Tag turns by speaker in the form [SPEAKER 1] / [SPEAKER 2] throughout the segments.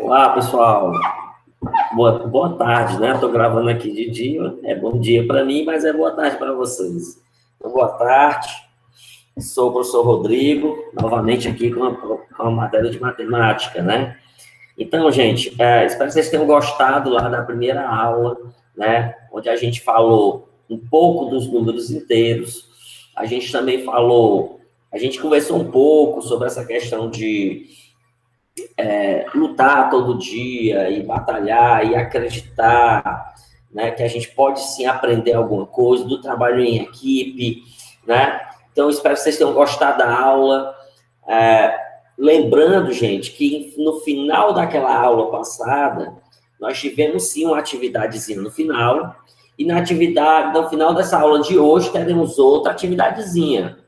[SPEAKER 1] Olá, pessoal. Boa tarde, né? Estou gravando aqui de dia. É bom dia para mim, mas é boa tarde para vocês. Então, boa tarde. Sou o professor Rodrigo, novamente aqui com a matéria de matemática, né? Então, gente, espero que vocês tenham gostado lá da primeira aula, né? Onde a gente falou um pouco dos números inteiros. A gente também a gente conversou um pouco sobre essa questão de lutar todo dia e batalhar e acreditar, né, que a gente pode sim aprender alguma coisa do trabalho em equipe, né? Então, espero que vocês tenham gostado da aula. Lembrando, gente, que no final daquela aula passada, nós tivemos sim uma atividadezinha no final, e no final dessa aula de hoje, teremos outra atividadezinha.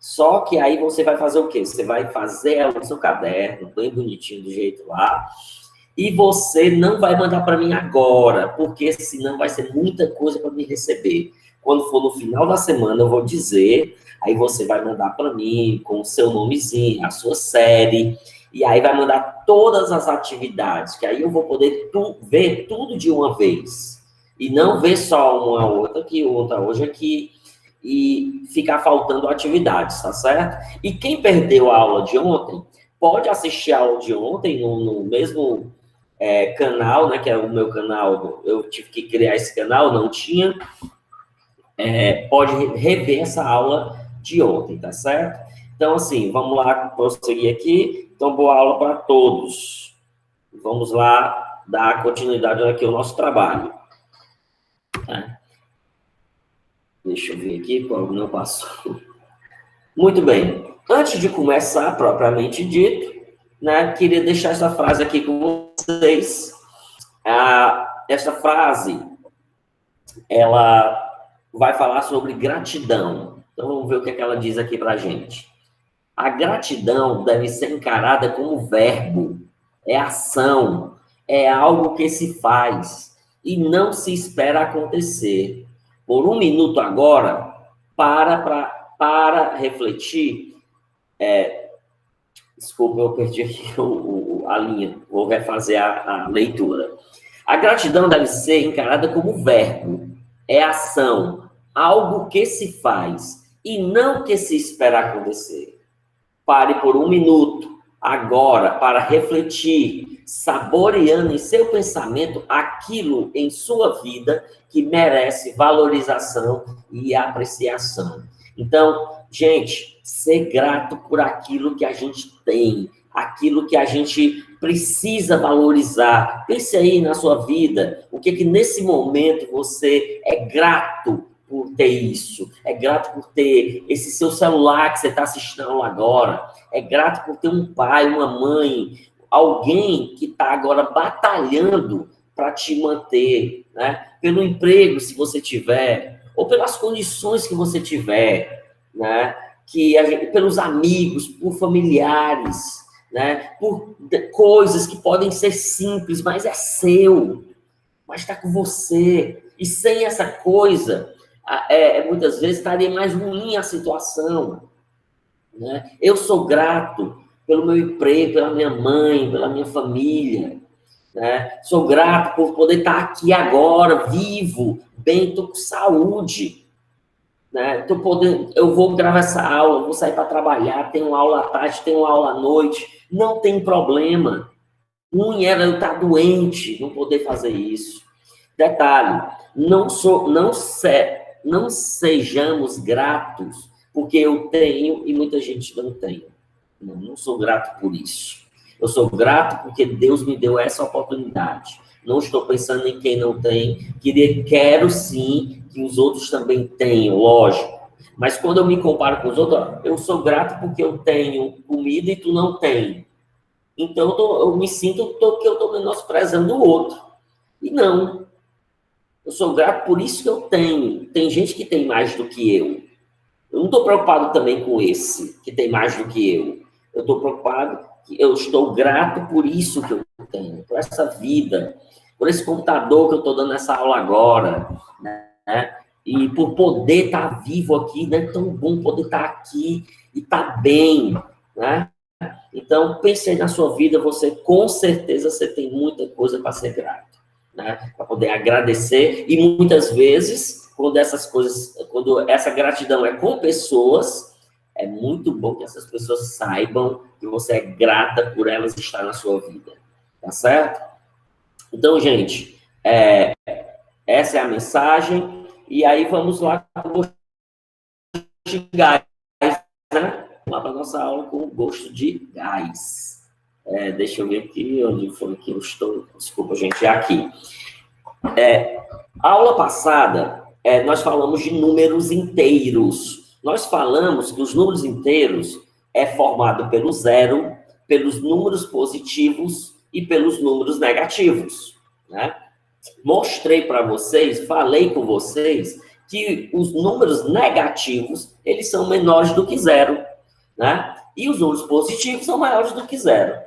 [SPEAKER 1] Só que aí você vai fazer o quê? Você vai fazer ela no seu caderno, bem bonitinho do jeito lá, e você não vai mandar para mim agora, porque senão vai ser muita coisa para me receber. Quando for no final da semana, eu vou dizer, aí você vai mandar para mim com o seu nomezinho, a sua série, e aí vai mandar todas as atividades, que aí eu vou poder ver tudo de uma vez. E não ver só uma outra aqui, outra hoje aqui, e ficar faltando atividades, tá certo? E quem perdeu a aula de ontem, pode assistir a aula de ontem no mesmo canal, né, que é o meu canal, eu tive que criar esse canal, não tinha, pode rever essa aula de ontem, tá certo? Então, assim, vamos lá prosseguir aqui. Então, boa aula para todos. Vamos lá dar continuidade aqui ao nosso trabalho. Tá? Deixa eu ver aqui qual não passou. Muito bem. Antes de começar, propriamente dito, né, queria deixar essa frase aqui com vocês. Essa frase, ela vai falar sobre gratidão. Então, vamos ver o que é que ela diz aqui para a gente. A gratidão deve ser encarada como verbo, é ação, é algo que se faz e não se espera acontecer. Por um minuto agora, para refletir. Desculpa, eu perdi aqui a linha, vou refazer a leitura. A gratidão deve ser encarada como verbo, é ação, algo que se faz e não que se espera acontecer. Pare por um minuto agora para refletir, saboreando em seu pensamento aquilo em sua vida que merece valorização e apreciação. Então, gente, ser grato por aquilo que a gente tem, aquilo que a gente precisa valorizar. Pense aí na sua vida, o que nesse momento você é grato por ter isso, é grato por ter esse seu celular que você está assistindo agora, é grato por ter um pai, uma mãe, alguém que está agora batalhando para te manter, né? Pelo emprego, se você tiver, ou pelas condições que você tiver, né? Pelos amigos, por familiares, né? Por coisas que podem ser simples, mas é seu, mas está com você. E sem essa coisa, muitas vezes estaria mais ruim a situação, né? Eu sou grato pelo meu emprego, pela minha mãe, pela minha família, né? Sou grato por poder estar aqui agora, vivo, bem, estou com saúde, né? Eu vou gravar essa aula, vou sair para trabalhar, tenho aula à tarde, tenho aula à noite, não tem problema. Ruim era eu estar doente, não poder fazer isso. Detalhe, não sejamos gratos porque eu tenho e muita gente não tem. Não sou grato por isso. Eu sou grato porque Deus me deu essa oportunidade. Não estou pensando em quem não tem. Quero sim que os outros também tenham, lógico. Mas quando eu me comparo com os outros, eu sou grato porque eu tenho comida e tu não tem. Então eu me sinto que eu estou menosprezando o outro. E não. Eu sou grato por isso que eu tenho. Tem gente que tem mais do que eu. Eu não estou preocupado também com esse, que tem mais do que eu. Eu estou preocupado, eu estou grato por isso que eu tenho, por essa vida, por esse computador que eu estou dando essa aula agora, né? E por poder estar vivo aqui, né? Tão bom poder estar aqui e estar bem, né? Então, pense na sua vida, você com certeza você tem muita coisa para ser grato, né? Para poder agradecer, e muitas vezes, quando essas coisas, quando essa gratidão é com pessoas, é muito bom que essas pessoas saibam que você é grata por elas estar na sua vida, tá certo? Então, gente, essa é a mensagem, e aí vamos lá com o gosto de gás, né? Lá para nossa aula com o gosto de gás. Deixa eu ver aqui, onde foi que eu estou. Desculpa, gente, é aqui. A aula passada, nós falamos de números inteiros. Nós falamos que os números inteiros é formado pelo zero, pelos números positivos e pelos números negativos, né? Mostrei para vocês, falei com vocês, que os números negativos, eles são menores do que zero, né? E os números positivos são maiores do que zero.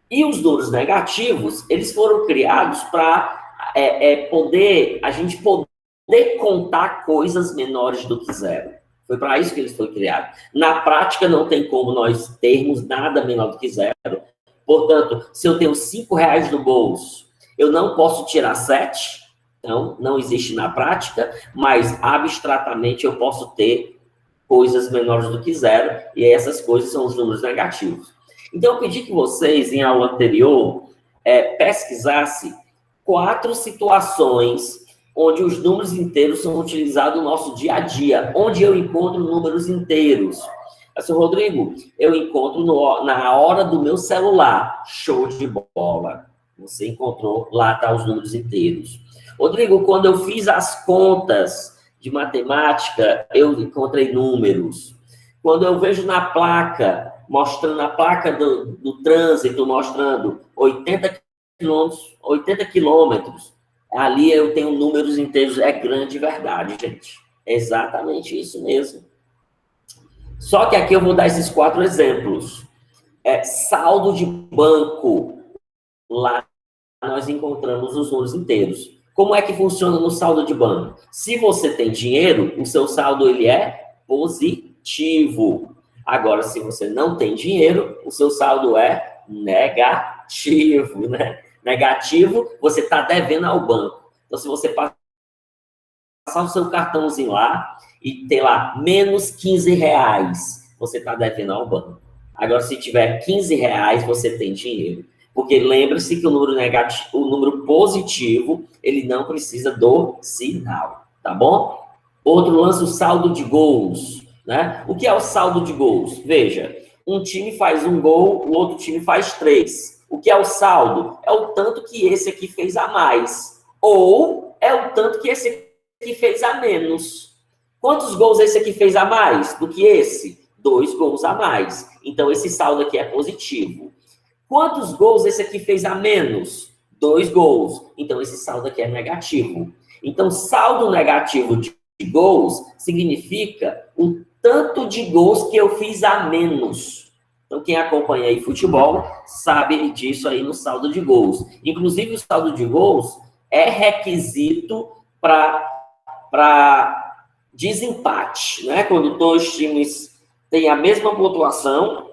[SPEAKER 1] E os números negativos, eles foram criados para a gente poder contar coisas menores do que zero. Foi para isso que eles foram criados. Na prática, não tem como nós termos nada menor do que zero. Portanto, se eu tenho R$ 5 no bolso, eu não posso tirar 7. Então, não existe na prática, mas abstratamente eu posso ter coisas menores do que zero, e essas coisas são os números negativos. Então, eu pedi que vocês, em aula anterior, pesquisassem 4 situações onde os números inteiros são utilizados no nosso dia a dia, onde eu encontro números inteiros. Seu Rodrigo, eu encontro na hora do meu celular. Show de bola. Você encontrou, lá tá os números inteiros. Rodrigo, quando eu fiz as contas de matemática, eu encontrei números. Quando eu vejo na placa, mostrando a placa do trânsito, mostrando 80 quilômetros, ali eu tenho números inteiros, é grande verdade, gente. É exatamente isso mesmo. Só que aqui eu vou dar esses 4 exemplos. Saldo de banco, lá nós encontramos os números inteiros. Como é que funciona no saldo de banco? Se você tem dinheiro, o seu saldo ele é positivo. Agora, se você não tem dinheiro, o seu saldo é negativo, né? Negativo, você está devendo ao banco. Então, se você passar o seu cartãozinho lá e ter lá menos R$ 15, você está devendo ao banco. Agora, se tiver R$ 15, você tem dinheiro. Porque lembre-se que o número negativo, o número positivo, ele não precisa do sinal, tá bom? Outro lance, o saldo de gols, né? O que é o saldo de gols? Veja, um time faz um gol, o outro time faz 3. O que é o saldo? É o tanto que esse aqui fez a mais. Ou é o tanto que esse aqui fez a menos. Quantos gols esse aqui fez a mais do que esse? 2 gols a mais. Então, esse saldo aqui é positivo. Quantos gols esse aqui fez a menos? 2 gols. Então, esse saldo aqui é negativo. Então, saldo negativo de gols significa o tanto de gols que eu fiz a menos. Então, quem acompanha aí futebol sabe disso aí no saldo de gols. Inclusive, o saldo de gols é requisito para desempate, né? Quando 2 times têm a mesma pontuação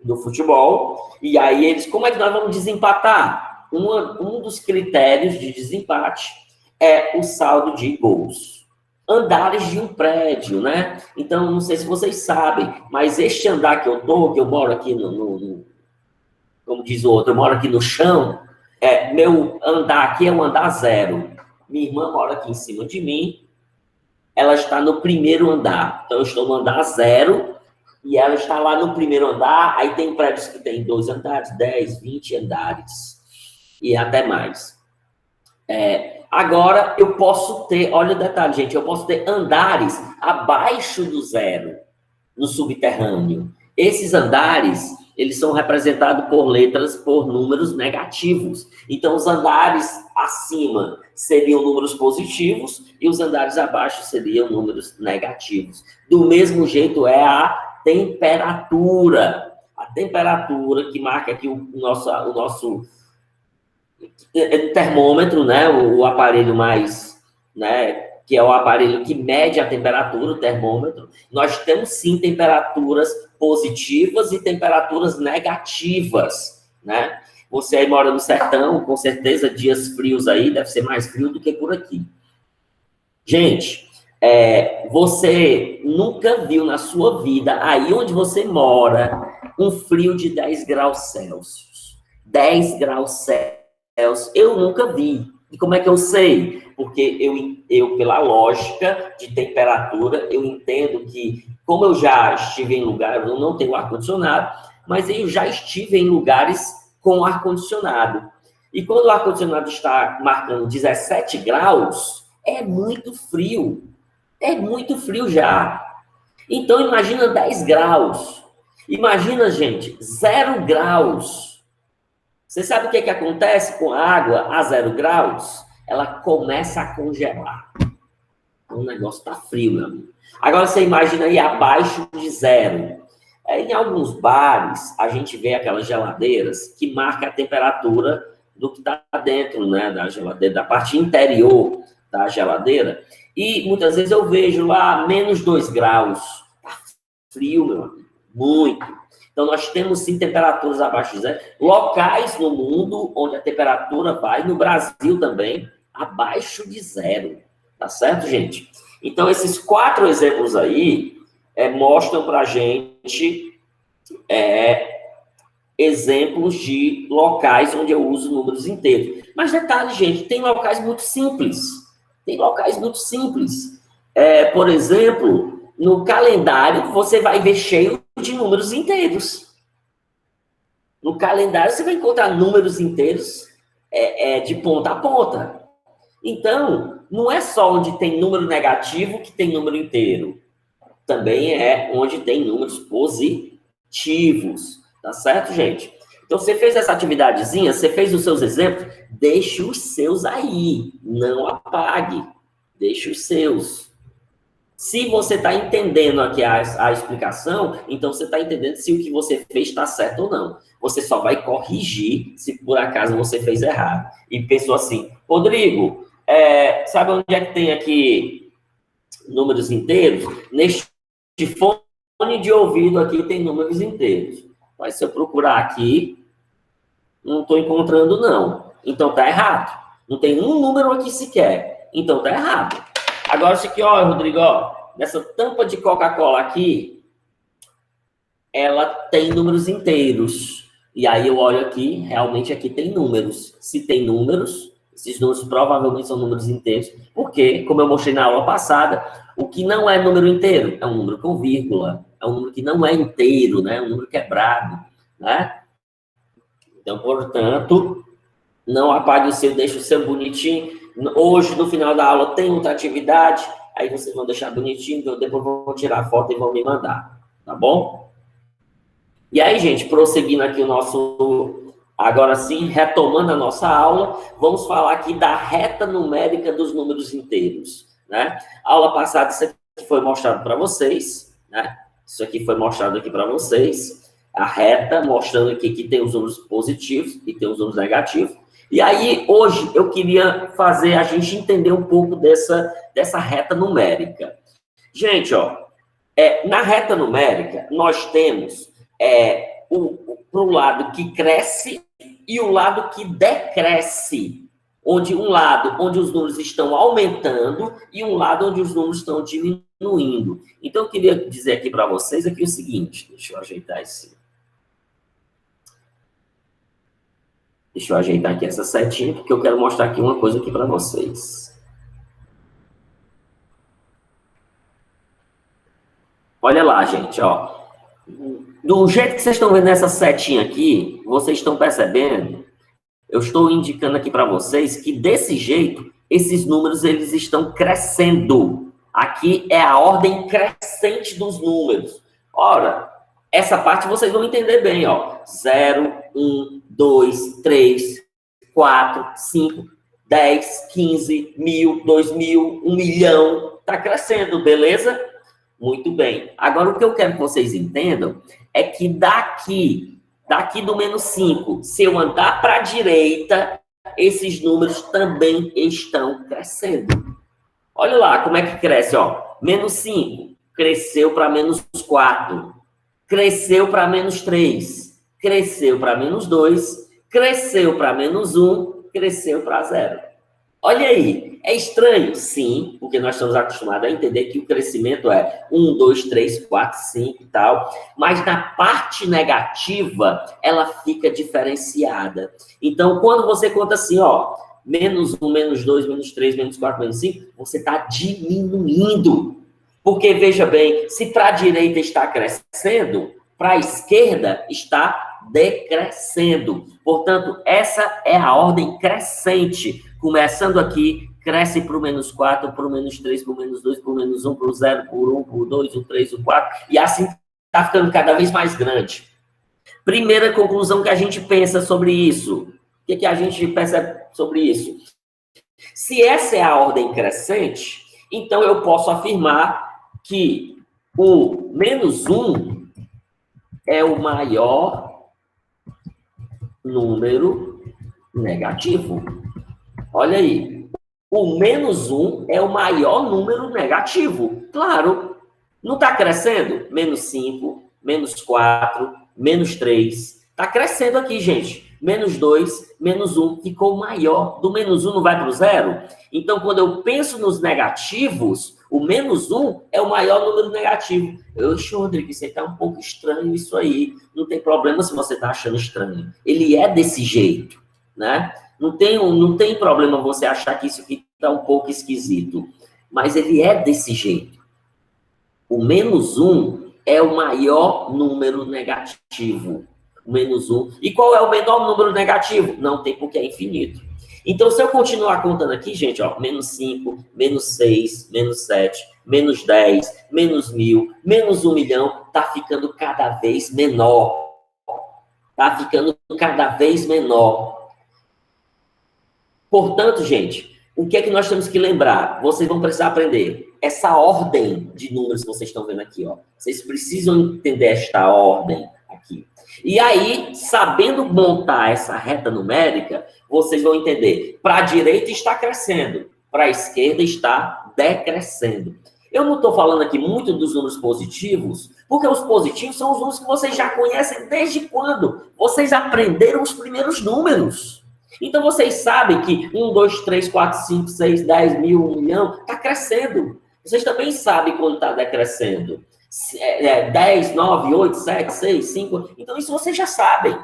[SPEAKER 1] do futebol, e aí eles, como é que nós vamos desempatar? Um dos critérios de desempate é o saldo de gols. Andares de um prédio, né? Então, não sei se vocês sabem, mas este andar que eu moro aqui como diz o outro, eu moro aqui no chão, meu andar aqui é um andar 0. Minha irmã mora aqui em cima de mim, ela está no primeiro andar, então eu estou no andar 0, e ela está lá no primeiro andar, aí tem prédios que tem 2 andares, 10, 20 andares, e até mais. Agora, eu posso ter, olha o detalhe, gente, eu posso ter andares abaixo do 0, no subterrâneo. Esses andares, eles são representados por letras, por números negativos. Então, os andares acima seriam números positivos e os andares abaixo seriam números negativos. Do mesmo jeito é a temperatura. A temperatura que marca aqui o nosso termômetro, né? O aparelho mais, né? Que é o aparelho que mede a temperatura, o termômetro. Nós temos sim temperaturas positivas e temperaturas negativas, né? Você aí mora no sertão, com certeza dias frios aí, deve ser mais frio do que por aqui. Gente, você nunca viu na sua vida, aí onde você mora, um frio de 10 graus Celsius. 10 graus Celsius, eu nunca vi. E como é que eu sei? Porque eu, pela lógica de temperatura, eu entendo que, como eu já estive em lugares, eu não tenho ar-condicionado, mas eu já estive em lugares com ar-condicionado. E quando o ar-condicionado está marcando 17 graus, é muito frio. É muito frio já. Então, imagina 10 graus. Imagina, gente, 0 graus. Você sabe o que acontece com a água a 0 graus? Ela começa a congelar. O negócio está frio, meu amigo. Agora, você imagina aí abaixo de 0. Em alguns bares, a gente vê aquelas geladeiras que marcam a temperatura do que está dentro, né, da geladeira, da parte interior da geladeira. E muitas vezes eu vejo lá menos 2 graus. Tá frio, meu amigo. Muito. Então, nós temos, sim, temperaturas abaixo de 0. Locais no mundo onde a temperatura vai, no Brasil também, abaixo de 0. Tá certo, gente? Então, esses 4 exemplos aí mostram para a gente exemplos de locais onde eu uso números inteiros. Mas detalhe, gente, tem locais muito simples. Tem locais muito simples. Por exemplo, no calendário, você vai ver cheio de números inteiros. No calendário, você vai encontrar números inteiros de ponta a ponta. Então, não é só onde tem número negativo que tem número inteiro. Também é onde tem números positivos. Tá certo, gente? Então, você fez essa atividadezinha, você fez os seus exemplos, deixe os seus aí. Não apague. Deixe os seus. Se você está entendendo aqui a explicação, então você está entendendo se o que você fez está certo ou não. Você só vai corrigir se por acaso você fez errado. E pensou assim, Rodrigo, sabe onde é que tem aqui números inteiros? Neste fone de ouvido aqui tem números inteiros. Mas se eu procurar aqui, não estou encontrando, não. Então está errado. Não tem um número aqui sequer. Então está errado. Agora, isso aqui, ó, Rodrigo, ó, nessa tampa de Coca-Cola aqui, ela tem números inteiros. E aí eu olho aqui, realmente aqui tem números. Se tem números, esses números provavelmente são números inteiros. Porque, como eu mostrei na aula passada, o que não é número inteiro é um número com vírgula. É um número que não é inteiro, né? É um número quebrado, né? Então, portanto, não apague o seu, deixe o seu bonitinho. Hoje, no final da aula, tem outra atividade. Aí vocês vão deixar bonitinho, então depois vão tirar a foto e vão me mandar. Tá bom? E aí, gente, prosseguindo aqui o nosso... Agora sim, retomando a nossa aula, vamos falar aqui da reta numérica dos números inteiros, né? A aula passada, isso aqui foi mostrado para vocês, né? Isso aqui foi mostrado aqui para vocês. A reta, mostrando aqui que tem os números positivos e tem os números negativos. E aí, hoje, eu queria fazer a gente entender um pouco dessa reta numérica. Gente, ó, na reta numérica, nós temos o lado que cresce e o lado que decresce. Onde um lado onde os números estão aumentando e um lado onde os números estão diminuindo. Então, eu queria dizer aqui para vocês aqui o seguinte, deixa eu ajeitar esse... Deixa eu ajeitar aqui essa setinha, porque eu quero mostrar aqui uma coisa aqui para vocês. Olha lá, gente, ó. Do jeito que vocês estão vendo essa setinha aqui, vocês estão percebendo, eu estou indicando aqui para vocês que desse jeito, esses números, eles estão crescendo. Aqui é a ordem crescente dos números. Ora, essa parte vocês vão entender bem, ó. 0, 1, 2, 3, 4, 5, 10, 15, 1000, 2000, 1 milhão. Tá crescendo, beleza? Muito bem. Agora, o que eu quero que vocês entendam é que daqui do menos 5, se eu andar para a direita, esses números também estão crescendo. Olha lá como é que cresce, ó. Menos 5 cresceu para menos 4. cresceu para menos 3, cresceu para menos 2, cresceu para menos 1, cresceu para 0. Olha aí, é estranho? Sim, porque nós estamos acostumados a entender que o crescimento é 1, 2, 3, 4, 5 e tal, mas na parte negativa, ela fica diferenciada. Então, quando você conta assim, ó, menos 1, menos 2, menos 3, menos 4, menos 5, você está diminuindo. Porque, veja bem, se para a direita está crescendo, para a esquerda está decrescendo. Portanto, essa é a ordem crescente. Começando aqui, cresce para o menos 4, para o menos 3, para o menos 2, para o menos 1, para o 0, para o 1, para o 2, o 3, o 4, e assim está ficando cada vez mais grande. Primeira conclusão que a gente pensa sobre isso. O que a gente percebe sobre isso? Se essa é a ordem crescente, então eu posso afirmar que o menos 1 é o maior número negativo. Olha aí. O menos 1 é o maior número negativo. Claro. Não está crescendo? Menos 5, menos 4, menos 3. Está crescendo aqui, gente. Menos 2, menos 1. Ficou maior. Do menos 1 não vai para o 0? Então, quando eu penso nos negativos, o menos 1 é o maior número negativo. Oxe, Rodrigo, isso aí está um pouco estranho isso aí. Não tem problema se você está achando estranho. Ele é desse jeito, né? Não tem problema você achar que isso aqui está um pouco esquisito. Mas ele é desse jeito. O menos 1 é o maior número negativo. O menos 1. E qual é o menor número negativo? Não tem, porque é infinito. Então, se eu continuar contando aqui, gente, ó, menos 5, menos 6, menos 7, menos 10, menos 1000, menos 1 milhão, tá ficando cada vez menor. Tá ficando cada vez menor. Portanto, gente, o que é que nós temos que lembrar? Vocês vão precisar aprender essa ordem de números que vocês estão vendo aqui, ó. Vocês precisam entender esta ordem aqui. E aí, sabendo montar essa reta numérica, vocês vão entender. Para a direita está crescendo, para a esquerda está decrescendo. Eu não estou falando aqui muito dos números positivos, porque os positivos são os números que vocês já conhecem desde quando vocês aprenderam os primeiros números. Então, vocês sabem que 1, 2, 3, 4, 5, 6, 10, 1000, 1 milhão, está crescendo. Vocês também sabem quando está decrescendo. 10, 9, 8, 7, 6, 5. Então, isso vocês já sabem.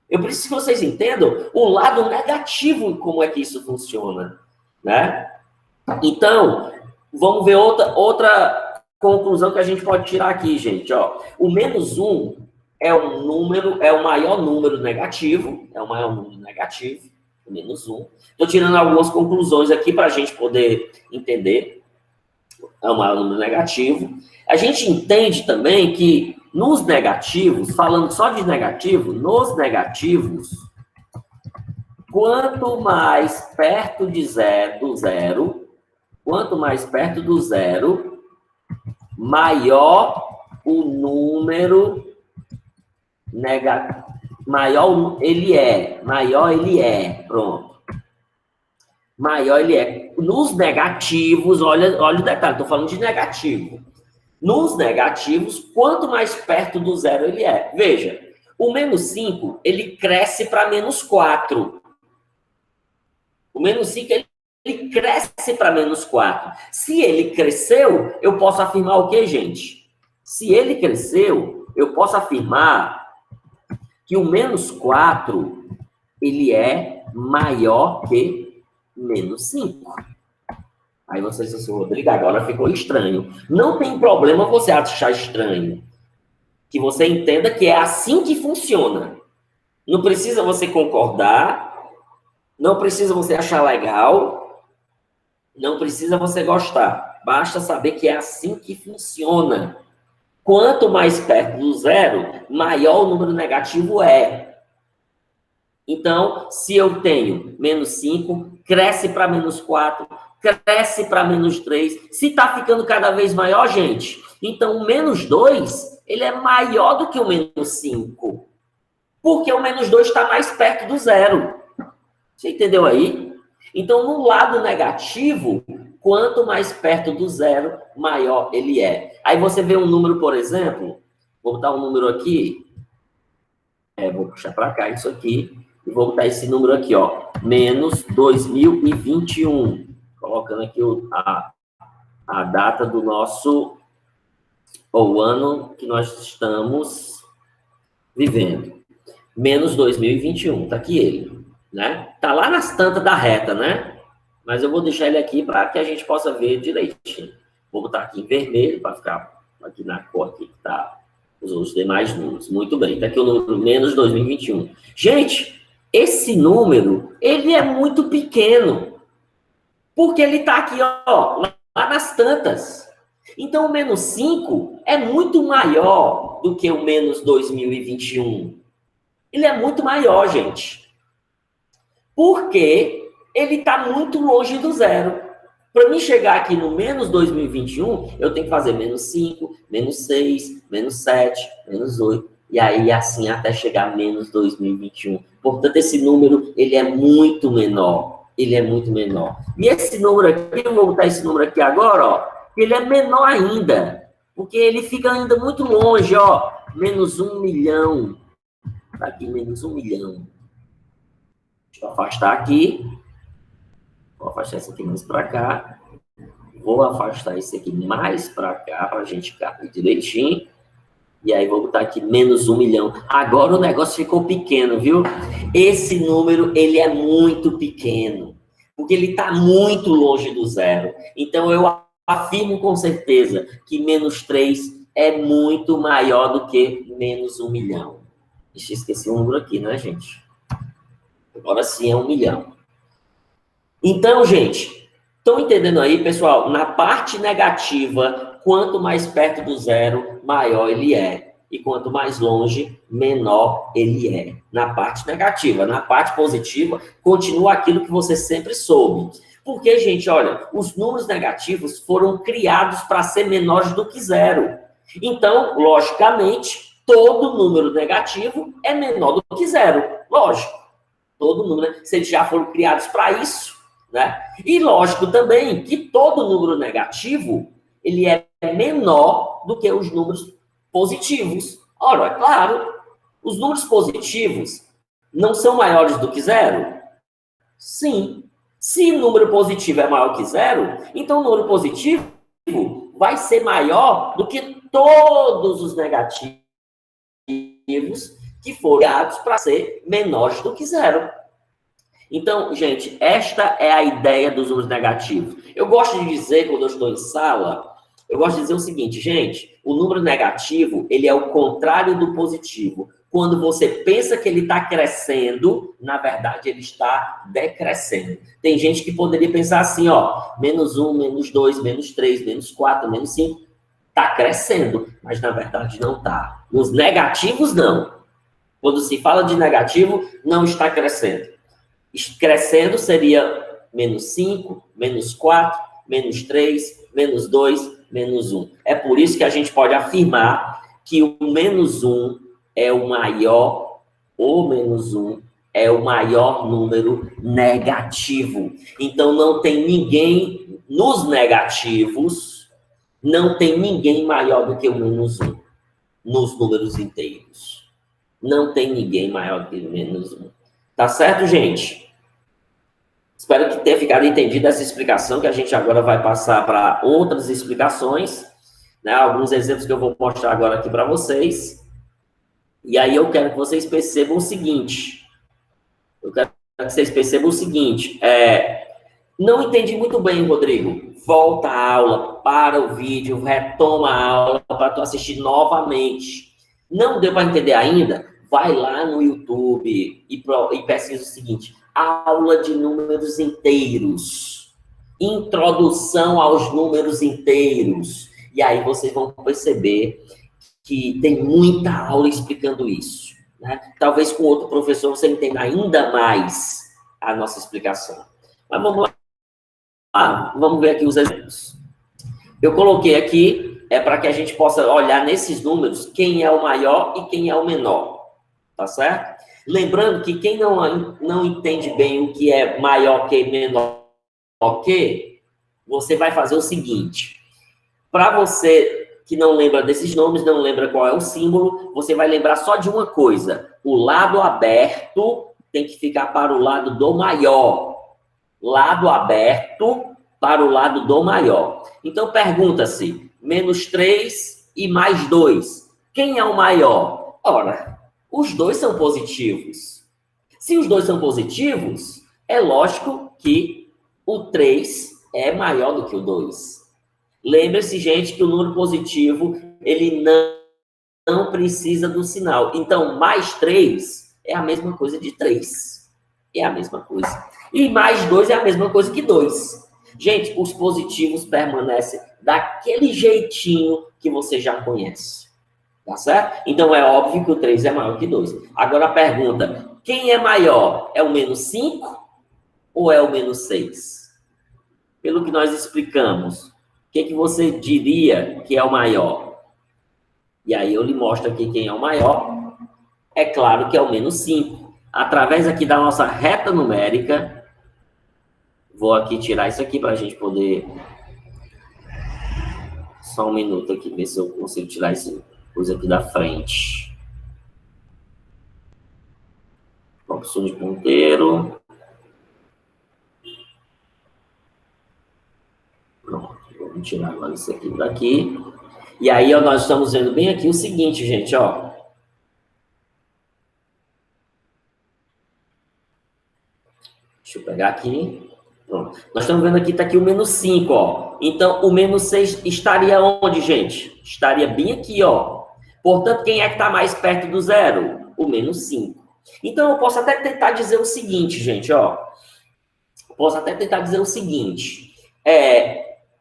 [SPEAKER 1] Eu preciso que vocês entendam o lado negativo, como é que isso funciona, né? Então, vamos ver outra conclusão que a gente pode tirar aqui, gente. Ó, o menos 1 é o maior número negativo, o menos 1. Estou tirando algumas conclusões aqui para a gente poder entender. É o maior número negativo. A gente entende também que nos negativos, falando só de negativo, nos negativos, quanto mais perto do zero, maior o número negativo, maior ele é, pronto. Maior ele é. Nos negativos, olha o detalhe, estou falando de negativo. Nos negativos, quanto mais perto do zero ele é. Veja, o menos 5, ele cresce para menos 4. O menos 5, ele cresce para menos 4. Se ele cresceu, eu posso afirmar o quê, gente? Se ele cresceu, eu posso afirmar que o menos 4, ele é maior que menos 5. Aí você diz assim, Rodrigo, agora ficou estranho. Não tem problema você achar estranho. Que você entenda que é assim que funciona. Não precisa você concordar, não precisa você achar legal, não precisa você gostar. Basta saber que é assim que funciona. Quanto mais perto do zero, maior o número negativo é. Então, se eu tenho menos 5, cresce para menos 4, cresce para menos 3. Se está ficando cada vez maior, gente, então o menos 2, ele é maior do que o menos 5. Porque o menos 2 está mais perto do zero. Você entendeu aí? Então, no lado negativo, quanto mais perto do zero, maior ele é. Aí você vê um número, por exemplo, Vou botar um número aqui. Vou puxar para cá isso aqui. E vou botar esse número aqui, ó. Menos 2021. Colocando aqui a data do nosso... ou o ano que nós estamos vivendo. Menos 2021. Tá aqui ele, né? Tá lá nas tantas da reta, né? Mas eu vou deixar ele aqui para que a gente possa ver direitinho. Vou botar aqui em vermelho para ficar aqui na cor aqui que tá os demais números. Muito bem. Tá aqui o número menos 2021. Gente, esse número, ele é muito pequeno. Porque ele tá aqui, ó, lá nas tantas. Então, o menos 5 é muito maior do que o menos 2021. Ele é muito maior, gente. Porque ele está muito longe do zero. Para mim chegar aqui no menos 2021, eu tenho que fazer menos 5, menos 6, menos 7, menos 8. E aí, assim, até chegar a menos 2021. Portanto, esse número, ele é muito menor. Ele é muito menor. E esse número aqui, eu vou botar esse número aqui agora, ó. Ele é menor ainda. Porque ele fica ainda muito longe, ó. Menos 1 milhão. Tá aqui, menos 1 milhão. Deixa eu afastar aqui. Vou afastar esse aqui mais para cá. Vou afastar esse aqui mais para cá, para a gente caber direitinho. E aí vou botar aqui menos 1 milhão. Agora o negócio ficou pequeno, viu? Esse número, ele é muito pequeno. Porque ele está muito longe do zero. Então eu afirmo com certeza que menos 3 é muito maior do que menos 1 milhão. Deixa eu esquecer o número aqui, né, gente? Agora sim é 1 milhão. Então, gente, estão entendendo aí, pessoal? Na parte negativa, quanto mais perto do zero, maior ele é. E quanto mais longe, menor ele é. Na parte negativa. Na parte positiva, continua aquilo que você sempre soube. Porque, gente, olha, os números negativos foram criados para ser menores do que zero. Então, logicamente, todo número negativo é menor do que zero. Lógico. Todo número, né? Se eles já foram criados para isso, né? E lógico também que todo número negativo, ele é menor do que os números positivos. Ora, é claro, os números positivos não são maiores do que zero? Sim. Se o número positivo é maior que zero, então o número positivo vai ser maior do que todos os negativos que foram criados para ser menores do que zero. Então, gente, esta é a ideia dos números negativos. Eu gosto de dizer, quando eu estou em sala, eu gosto de dizer o seguinte, gente, o número negativo, ele é o contrário do positivo. Quando você pensa que ele está crescendo, na verdade, ele está decrescendo. Tem gente que poderia pensar assim, ó, menos 1, menos 2, menos 3, menos 4, menos 5, está crescendo, mas na verdade não está. Nos negativos, não. Quando se fala de negativo, não está crescendo. Crescendo seria menos 5, menos 4, menos 3, menos 2, menos 1. É por isso que a gente pode afirmar que o menos 1 é o maior, ou menos 1 é o maior número negativo. Então, não tem ninguém nos negativos, não tem ninguém maior do que o menos 1 nos números inteiros. Não tem ninguém maior do que o menos 1. Tá certo, gente? Espero que tenha ficado entendido essa explicação, que a gente agora vai passar para outras explicações, né? Alguns exemplos que eu vou mostrar agora aqui para vocês. E aí eu quero que vocês percebam o seguinte. Não entendi muito bem, Rodrigo. Volta a aula, para o vídeo, retoma a aula para tu assistir novamente. Não deu para entender ainda? Vai lá no YouTube e pesquisa o seguinte: aula de números inteiros. Introdução aos números inteiros. E aí vocês vão perceber que tem muita aula explicando isso, né? Talvez com outro professor você entenda ainda mais a nossa explicação. Mas vamos lá. Vamos ver aqui os exemplos. Eu coloquei aqui, para que a gente possa olhar nesses números quem é o maior e quem é o menor. Tá certo? Lembrando que quem não entende bem o que é maior que, menor que, você vai fazer o seguinte. Para você que não lembra desses nomes, não lembra qual é o símbolo, você vai lembrar só de uma coisa. O lado aberto tem que ficar para o lado do maior. Lado aberto para o lado do maior. Então, pergunta-se, menos 3 e mais 2. Quem é o maior? Ora, os dois são positivos. Se os dois são positivos, é lógico que o 3 é maior do que o 2. Lembre-se, gente, que o número positivo, ele não precisa do sinal. Então, mais 3 é a mesma coisa de 3. É a mesma coisa. E mais 2 é a mesma coisa que 2. Gente, os positivos permanecem daquele jeitinho que você já conhece. Tá certo? Então, é óbvio que o 3 é maior que 2. Agora a pergunta, quem é maior? É o menos 5 ou é o menos 6? Pelo que nós explicamos, o que você diria que é o maior? E aí eu lhe mostro aqui quem é o maior. É claro que é o menos 5. Através aqui da nossa reta numérica, vou aqui tirar isso aqui para a gente poder... Só um minuto aqui, ver se eu consigo tirar essa coisa aqui da frente. Opção de ponteiro. Pronto, vamos tirar agora isso aqui daqui. E aí, ó, nós estamos vendo bem aqui o seguinte, gente, ó. Deixa eu pegar aqui. Pronto. Nós estamos vendo aqui, tá aqui o menos 5, ó. Então, o menos 6 estaria onde, gente? Estaria bem aqui, ó. Portanto, quem é que está mais perto do zero? O menos 5. Então, eu posso até tentar dizer o seguinte, gente, ó. Posso até tentar dizer o seguinte.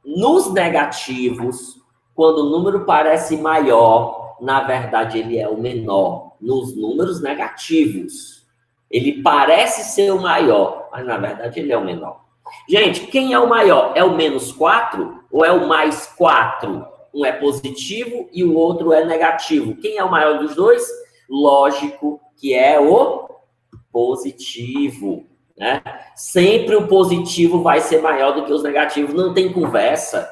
[SPEAKER 1] Nos negativos, quando o número parece maior, na verdade, ele é o menor. Nos números negativos, ele parece ser o maior, mas, na verdade, ele é o menor. Gente, quem é o maior? É o menos 4 ou é o mais 4? Um é positivo e o outro é negativo. Quem é o maior dos dois? Lógico que é o positivo, né? Sempre o positivo vai ser maior do que os negativos, não tem conversa.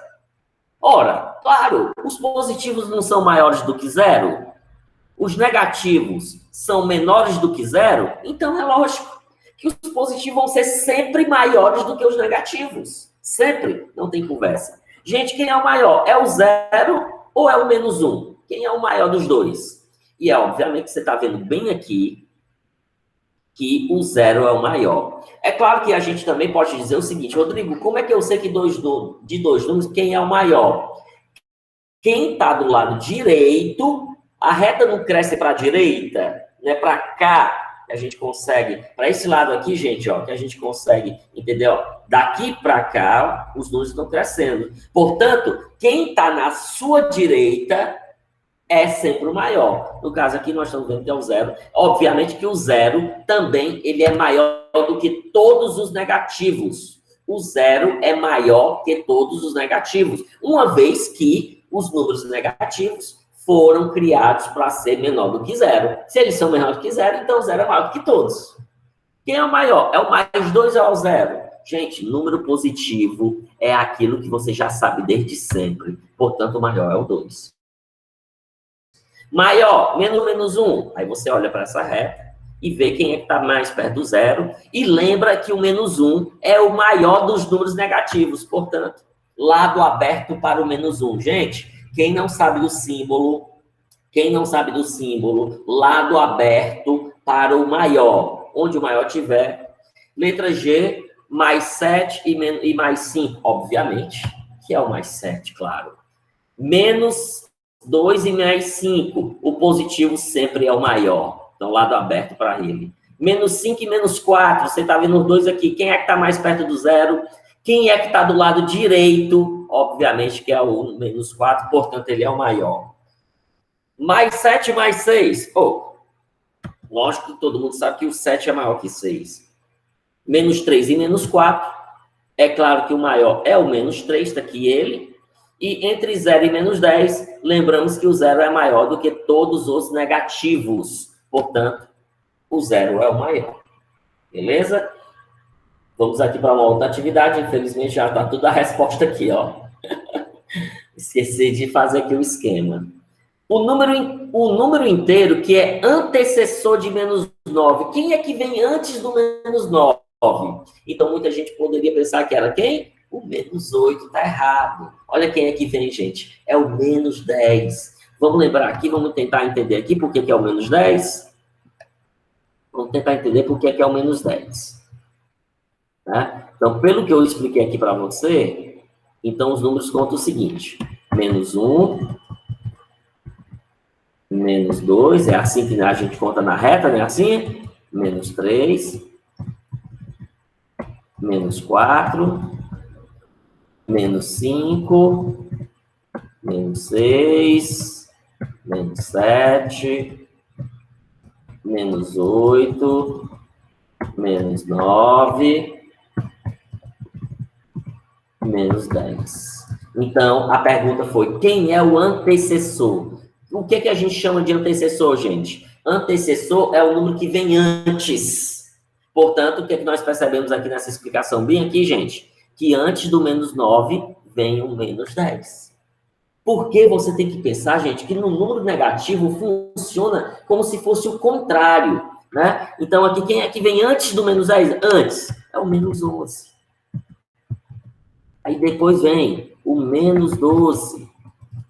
[SPEAKER 1] Ora, claro, os positivos não são maiores do que zero? Os negativos são menores do que zero? Então é lógico que os positivos vão ser sempre maiores do que os negativos. Sempre, não tem conversa. Gente, quem é o maior? É o 0 ou é o menos 1? Quem é o maior dos dois? E obviamente que você está vendo bem aqui que o 0 é o maior. É claro que a gente também pode dizer o seguinte, Rodrigo, como é que eu sei que de dois números, quem é o maior? Quem está do lado direito, a reta não cresce para a direita, né? Para cá, a gente consegue, para esse lado aqui, gente, ó, que a gente consegue, entendeu? Daqui para cá, os números estão crescendo. Portanto, quem está na sua direita é sempre o maior. No caso aqui, nós estamos vendo que é o 0. Obviamente que o 0 também ele é maior do que todos os negativos. O 0 é maior que todos os negativos, uma vez que os números negativos foram criados para ser menor do que 0. Se eles são menor do que 0, então 0 é maior do que todos. Quem é o maior? É o mais 2 ou é o 0? Gente, número positivo é aquilo que você já sabe desde sempre. Portanto, o maior é o 2. Maior, menos 1. Aí você olha para essa reta e vê quem é que está mais perto do 0. E lembra que o menos 1 é o maior dos números negativos. Portanto, lado aberto para o menos 1. Gente, quem não sabe do símbolo, lado aberto para o maior. Onde o maior tiver, letra G, mais 7 e mais 5, obviamente, que é o mais 7, claro. Menos 2 e mais 5, o positivo sempre é o maior. Então, lado aberto para ele. Menos 5 e menos 4, você está vendo os dois aqui. Quem é que está mais perto do 0? Quem é que está do lado direito? Obviamente que é o menos 4, portanto, ele é o maior. Mais 7 mais 6. Lógico que todo mundo sabe que o 7 é maior que 6. Menos 3 e menos 4. É claro que o maior é o menos 3, está aqui ele. E entre 0 e menos 10, lembramos que o 0 é maior do que todos os negativos. Portanto, o 0 é o maior. Beleza? Vamos aqui para uma outra atividade. Infelizmente, já está toda a resposta aqui, ó. Esqueci de fazer aqui o esquema. O número inteiro que é antecessor de menos 9. Quem é que vem antes do menos 9? Então, muita gente poderia pensar que era quem? O menos 8. Está errado. Olha quem é que vem, gente. É o menos 10. Vamos lembrar aqui, vamos tentar entender aqui por que é o menos 10? Vamos tentar entender por que é o menos 10. Tá? Então, pelo que eu expliquei aqui para você, então os números contam o seguinte. Menos 1, menos 2, é assim que a gente conta na reta, né? Assim, menos 3, menos 4, menos 5, menos 6, menos 7, menos 8, menos 9, menos 10. Então, a pergunta foi, quem é o antecessor? O que a gente chama de antecessor, gente? Antecessor é o número que vem antes. Portanto, o que nós percebemos aqui nessa explicação bem aqui, gente? Que antes do menos 9 vem o menos 10. Porque você tem que pensar, gente, que no número negativo funciona como se fosse o contrário, né? Então, aqui, quem é que vem antes do menos 10? Antes, é o menos 11. Aí depois vem o menos 12.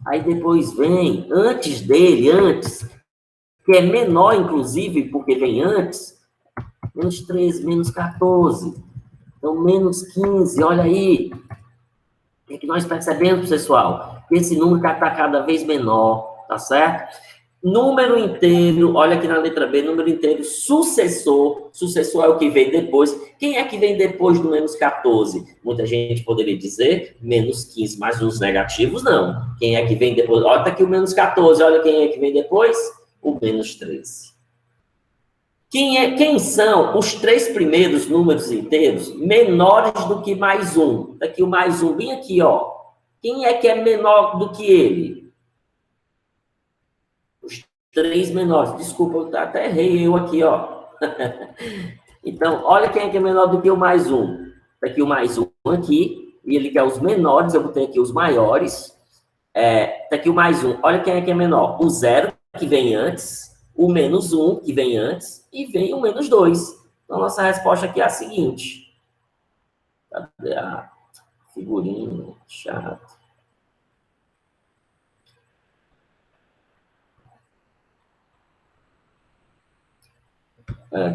[SPEAKER 1] Aí depois vem, antes dele, que é menor, inclusive, porque vem antes, menos 13, menos 14. Então, menos 15, olha aí. O que nós percebemos, pessoal? Esse número está cada vez menor, tá certo? Número inteiro, olha aqui na letra B, número inteiro sucessor. Sucessor é o que vem depois. Quem é que vem depois do menos 14? Muita gente poderia dizer menos 15, mas os negativos não. Quem é que vem depois? Olha, tá aqui o menos 14, olha quem é que vem depois? O menos 13. Quem são os 3 primeiros números inteiros menores do que mais um? Daqui o mais um, bem aqui, ó. Quem é que é menor do que ele? Os 3 menores. Desculpa, eu até errei eu aqui, ó. Então, olha quem é que é menor do que o mais um. Daqui o mais um aqui, e ele quer os menores, eu botei aqui os maiores. Daqui o mais um, olha quem é que é menor. O 0, que vem antes, o menos 1, que vem antes, e vem o menos 2. Então, nossa resposta aqui é a seguinte. Cadê a figurinha? Chato.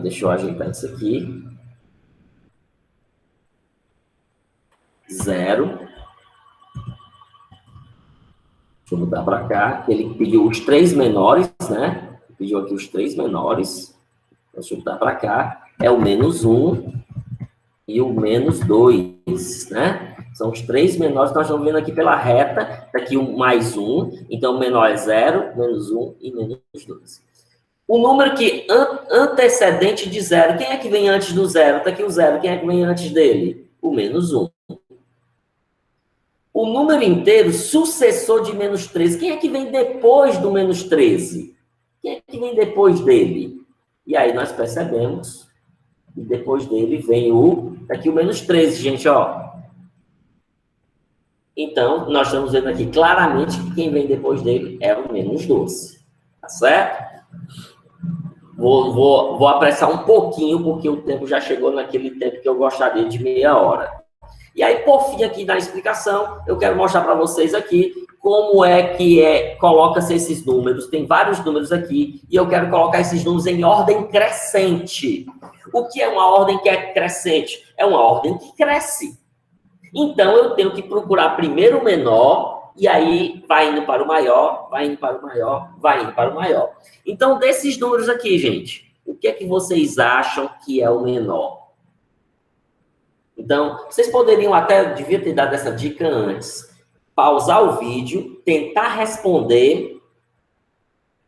[SPEAKER 1] Deixa eu ajeitar isso aqui. 0. Deixa eu mudar para cá. Ele pediu os 3 menores, né? Pediu aqui os 3 menores. Deixa eu mudar para cá. É o menos 1 e o menos 2, né? São os 3 menores que nós estamos vendo aqui pela reta. Daqui o mais 1. Então, o menor é 0, menos 1 e menos 2. O número que antecedente de 0. Quem é que vem antes do 0? Está aqui o 0. Quem é que vem antes dele? O menos 1. O número inteiro sucessor de menos 13. Quem é que vem depois do menos 13? Quem é que vem depois dele? E aí nós percebemos que depois dele vem aqui o menos 13, gente, ó. Então, nós estamos vendo aqui claramente que quem vem depois dele é o menos 12. Tá certo? Vou apressar um pouquinho, porque o tempo já chegou naquele tempo que eu gostaria de meia hora. E aí, por fim, aqui na explicação, eu quero mostrar para vocês aqui como é que coloca-se esses números. Tem vários números aqui, e eu quero colocar esses números em ordem crescente. O que é uma ordem que é crescente? É uma ordem que cresce. Então, eu tenho que procurar primeiro o menor, e aí vai indo para o maior, vai indo para o maior, vai indo para o maior. Então, desses números aqui, gente, o que é que vocês acham que é o menor? Então, vocês poderiam até, devia ter dado essa dica antes, pausar o vídeo, tentar responder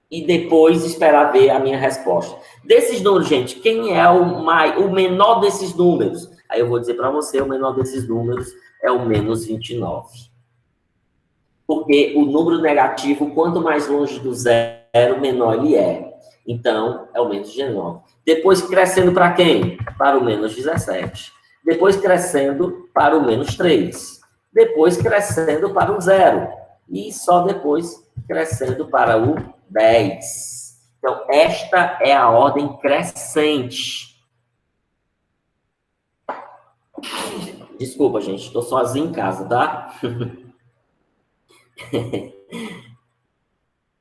[SPEAKER 1] e depois esperar ver a minha resposta. Desses números, gente, quem é o menor desses números? Aí eu vou dizer para você, o menor desses números é o menos 29. Porque o número negativo, quanto mais longe do zero, menor ele é. Então, é o menos 19. Depois crescendo para quem? Para o menos 17. Depois crescendo para o menos 3. Depois crescendo para o 0. e só depois crescendo para o 10. Então, esta é a ordem crescente. Desculpa, gente, estou sozinho em casa, tá?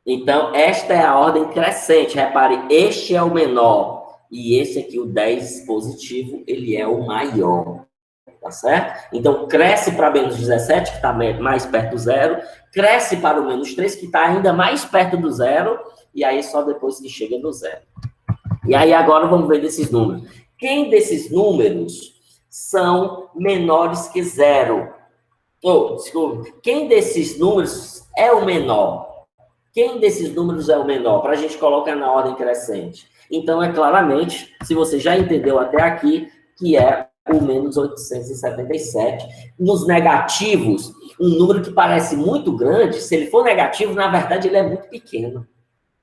[SPEAKER 1] Então, esta é a ordem crescente. Repare, este é o menor. E esse aqui, o 10 positivo, ele é o maior. Tá certo? Então, cresce para menos 17, que está mais perto do zero. Cresce para o menos 3, que está ainda mais perto do zero. E aí, só depois que chega no zero. E aí, agora, vamos ver desses números. Quem desses números são menores que zero? Desculpa. Quem desses números é o menor? Quem desses números é o menor? Para a gente colocar na ordem crescente. Então, é claramente, se você já entendeu até aqui, que é o menos 877. Nos negativos, um número que parece muito grande, se ele for negativo, na verdade, ele é muito pequeno.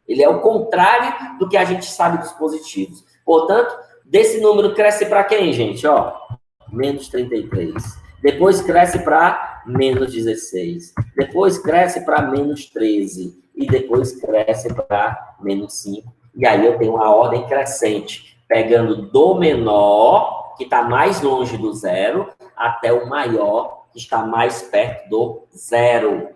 [SPEAKER 1] Ele é o contrário do que a gente sabe dos positivos. Portanto, desse número cresce para quem, gente? Ó, menos 33. Depois cresce para menos 16. Depois cresce para menos 13. E depois cresce para menos 5. E aí eu tenho uma ordem crescente, pegando do menor, que está mais longe do zero, até o maior, que está mais perto do zero.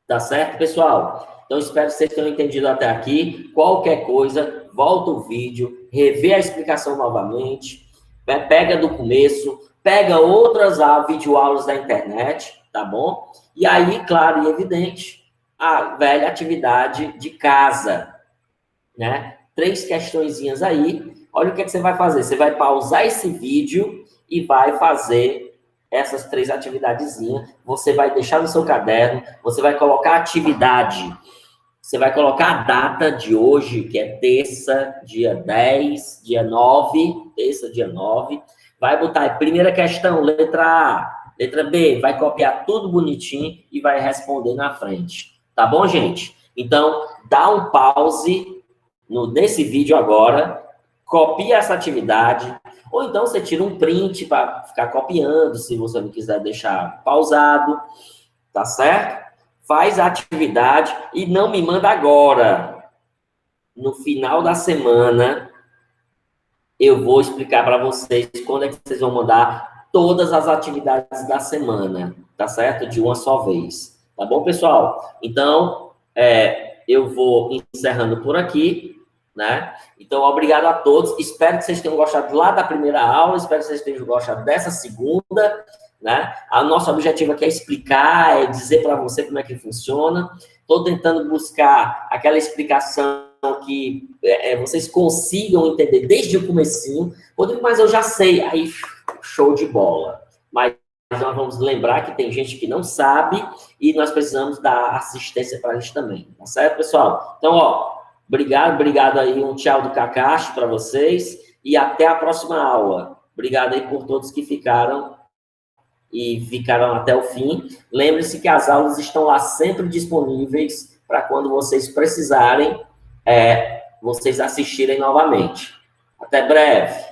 [SPEAKER 1] Tá certo, pessoal? Então, espero que vocês tenham entendido até aqui. Qualquer coisa, volta o vídeo, revê a explicação novamente, pega do começo, pega outras videoaulas da internet, tá bom? E aí, claro e evidente, a velha atividade de casa, né? 3 questõezinhas aí. Olha o que você vai fazer. Você vai pausar esse vídeo e vai fazer essas 3 atividadezinhas. Você vai deixar no seu caderno, você vai colocar a atividade. Você vai colocar a data de hoje, que é terça, dia 10, dia 9, terça, dia 9. Vai botar a primeira questão, letra A, letra B, vai copiar tudo bonitinho e vai responder na frente. Tá bom, gente? Então, dá um pause nesse vídeo agora, copia essa atividade, ou então você tira um print para ficar copiando, se você não quiser deixar pausado, tá certo? Faz a atividade e não me manda agora. No final da semana, eu vou explicar para vocês quando é que vocês vão mandar todas as atividades da semana, tá certo? De uma só vez. Tá bom, pessoal? Então, eu vou encerrando por aqui, né? Então, obrigado a todos. Espero que vocês tenham gostado lá da primeira aula, espero que vocês tenham gostado dessa segunda, né? O nosso objetivo aqui é explicar, é dizer para você como é que funciona. Estou tentando buscar aquela explicação que vocês consigam entender desde o comecinho. Rodrigo, mas eu já sei. Aí, show de bola. Mas nós vamos lembrar que tem gente que não sabe e nós precisamos dar assistência para eles também. Tá certo, pessoal? Então, obrigado aí. Um tchau do Kakashi para vocês e até a próxima aula. Obrigado aí por todos que ficaram até o fim. Lembre-se que as aulas estão lá sempre disponíveis para quando vocês precisarem, vocês assistirem novamente. Até breve.